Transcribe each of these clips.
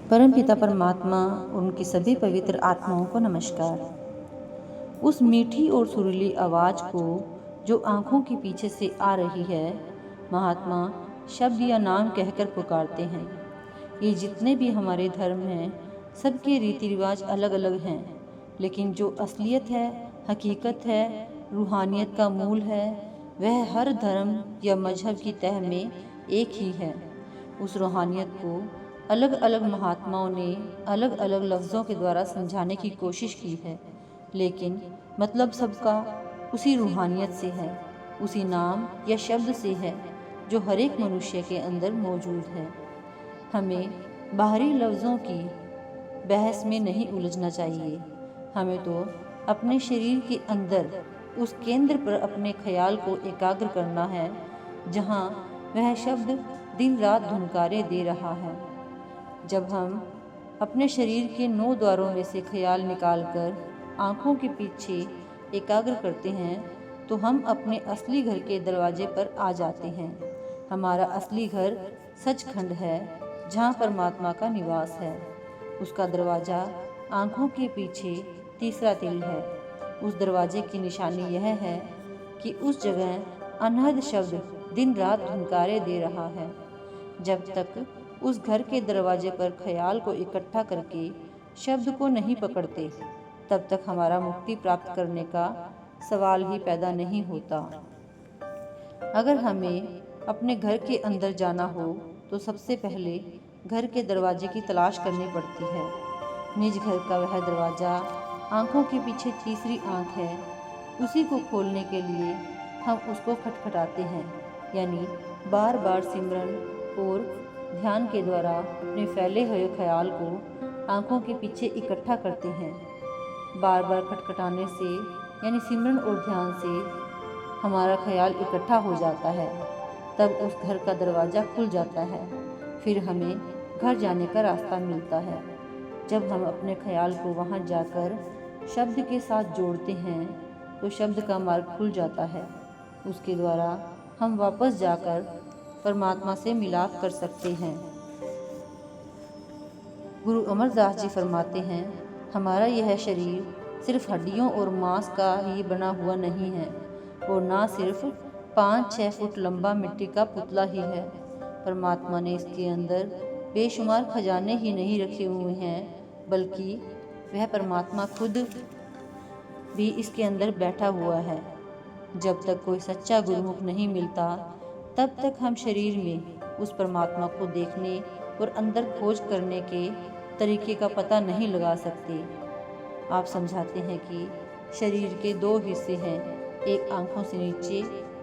परमपिता परमात्मा और उनकी सभी पवित्र आत्माओं को नमस्कार। उस मीठी और सुरीली आवाज़ को जो आँखों के पीछे से आ रही है, महात्मा शब्द या नाम कहकर पुकारते हैं। ये जितने भी हमारे धर्म हैं, सबके रीति रिवाज अलग अलग हैं, लेकिन जो असलियत है, हकीकत है, रूहानियत का मूल है, वह हर धर्म या मजहब की तह में एक ही है। उस रूहानियत को अलग अलग महात्माओं ने अलग अलग लफ्ज़ों के द्वारा समझाने की कोशिश की है, लेकिन मतलब सबका उसी रूहानियत से है, उसी नाम या शब्द से है जो हर एक मनुष्य के अंदर मौजूद है। हमें बाहरी लफ्ज़ों की बहस में नहीं उलझना चाहिए। हमें तो अपने शरीर के अंदर उस केंद्र पर अपने ख्याल को एकाग्र करना है जहाँ वह शब्द दिन रात धुनकारे दे रहा है। जब हम अपने शरीर के 9 द्वारों में से ख्याल निकालकर आँखों के पीछे एकाग्र करते हैं तो हम अपने असली घर के दरवाजे पर आ जाते हैं। हमारा असली घर सचखंड है, जहाँ परमात्मा का निवास है। उसका दरवाज़ा आँखों के पीछे तीसरा तिल है। उस दरवाजे की निशानी यह है कि उस जगह अनहद शब्द दिन रात धुनकारे दे रहा है। जब तक उस घर के दरवाजे पर ख्याल को इकट्ठा करके शब्द को नहीं पकड़ते, तब तक हमारा मुक्ति प्राप्त करने का सवाल ही पैदा नहीं होता। अगर हमें अपने घर के अंदर जाना हो तो सबसे पहले घर के दरवाजे की तलाश करनी पड़ती है। निज घर का वह दरवाज़ा आँखों के पीछे तीसरी आँख है। उसी को खोलने के लिए हम उसको खटखटाते हैं, यानी बार बार सिमरन और ध्यान के द्वारा अपने फैले हुए ख्याल को आँखों के पीछे इकट्ठा करते हैं। बार बार खटखटाने से यानी सिमरन और ध्यान से हमारा ख्याल इकट्ठा हो जाता है, तब उस घर का दरवाज़ा खुल जाता है। फिर हमें घर जाने का रास्ता मिलता है। जब हम अपने ख्याल को वहाँ जाकर शब्द के साथ जोड़ते हैं तो शब्द का मार्ग खुल जाता है। उसके द्वारा हम वापस जाकर परमात्मा से मिलाप कर सकते हैं। गुरु अमरदास जी फरमाते हैं, हमारा यह शरीर सिर्फ हड्डियों और मांस का ही बना हुआ नहीं है और ना सिर्फ 5-6 फुट लंबा मिट्टी का पुतला ही है। परमात्मा ने इसके अंदर बेशुमार खजाने ही नहीं रखे हुए हैं, बल्कि वह परमात्मा खुद भी इसके अंदर बैठा हुआ है। जब तक कोई सच्चा गुरुमुख नहीं मिलता, तब तक हम शरीर में उस परमात्मा को देखने और अंदर खोज करने के तरीके का पता नहीं लगा सकते। आप समझाते हैं कि शरीर के 2 हिस्से हैं, एक आँखों से नीचे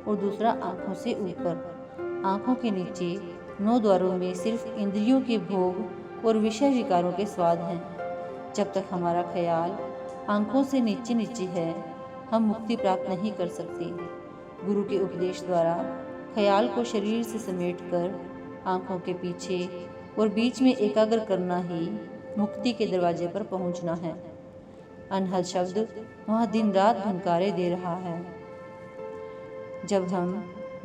और दूसरा आँखों से ऊपर। आँखों के नीचे 9 द्वारों में सिर्फ इंद्रियों के भोग और विषय विकारों के स्वाद हैं। जब तक हमारा ख्याल आँखों से नीचे नीचे है, हम मुक्ति प्राप्त नहीं कर सकते। गुरु के उपदेश द्वारा ख्याल को शरीर से समेटकर आँखों के पीछे और बीच में एकाग्र करना ही मुक्ति के दरवाजे पर पहुँचना है। अनहद शब्द वहाँ दिन रात धुनकारे दे रहा है। जब हम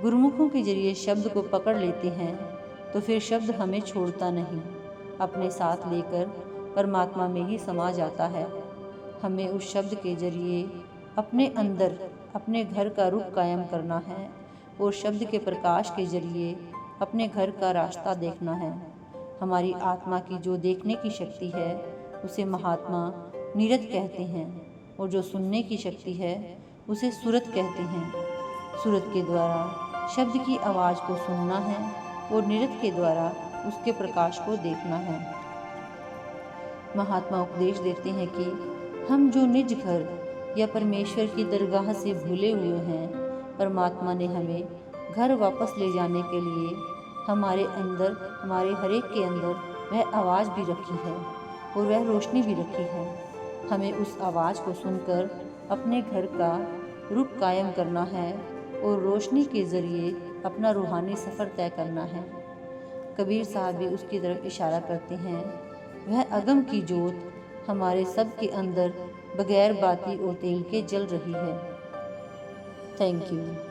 गुरुमुखों के जरिए शब्द को पकड़ लेते हैं तो फिर शब्द हमें छोड़ता नहीं, अपने साथ लेकर परमात्मा में ही समा जाता है। हमें उस शब्द के जरिए अपने अंदर अपने घर का रुख कायम करना है और शब्द के प्रकाश के जरिए अपने घर का रास्ता देखना है। हमारी आत्मा की जो देखने की शक्ति है उसे महात्मा नीरद कहते हैं, और जो सुनने की शक्ति है उसे सुरत कहते हैं। सुरत के द्वारा शब्द की आवाज़ को सुनना है और नीरद के द्वारा उसके प्रकाश को देखना है। महात्मा उपदेश देते हैं कि हम जो निज घर या परमेश्वर की दरगाह से भूले हुए हैं, परमात्मा ने हमें घर वापस ले जाने के लिए हमारे अंदर, हमारे हर एक के अंदर वह आवाज़ भी रखी है और वह रोशनी भी रखी है। हमें उस आवाज़ को सुनकर अपने घर का रुख कायम करना है और रोशनी के ज़रिए अपना रूहानी सफ़र तय करना है। कबीर साहब भी उसकी तरफ इशारा करते हैं, वह अगम की जोत हमारे सब के अंदर बगैर बाती और तेल के जल रही है। Thank you.